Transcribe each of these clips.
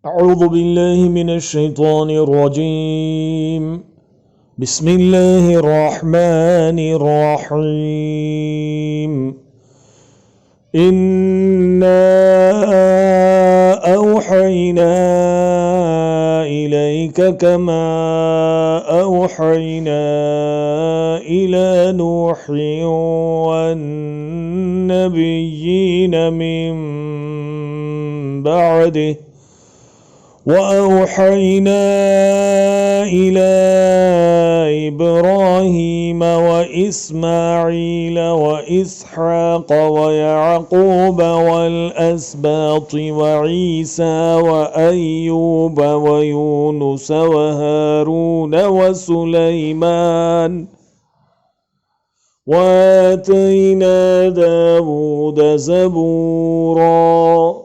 أعوذ بالله من الشيطان الرجيم بسم الله الرحمن الرحيم إنا أوحينا إليك كما أوحينا إلى نوح والنبيين من بعده وأوحينا إلى إبراهيم وإسماعيل وإسحاق ويعقوب والأسباط وعيسى وأيوب ويونس وهارون وسليمان وآتينا داود زبورا।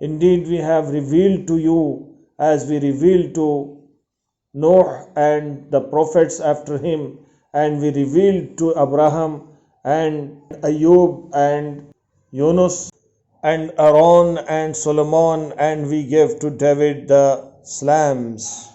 Indeed we have revealed to you as we revealed to Noah and the prophets after him, and we revealed to Abraham and Ayub and Yunus and Aaron and Solomon, and we gave to David the slams.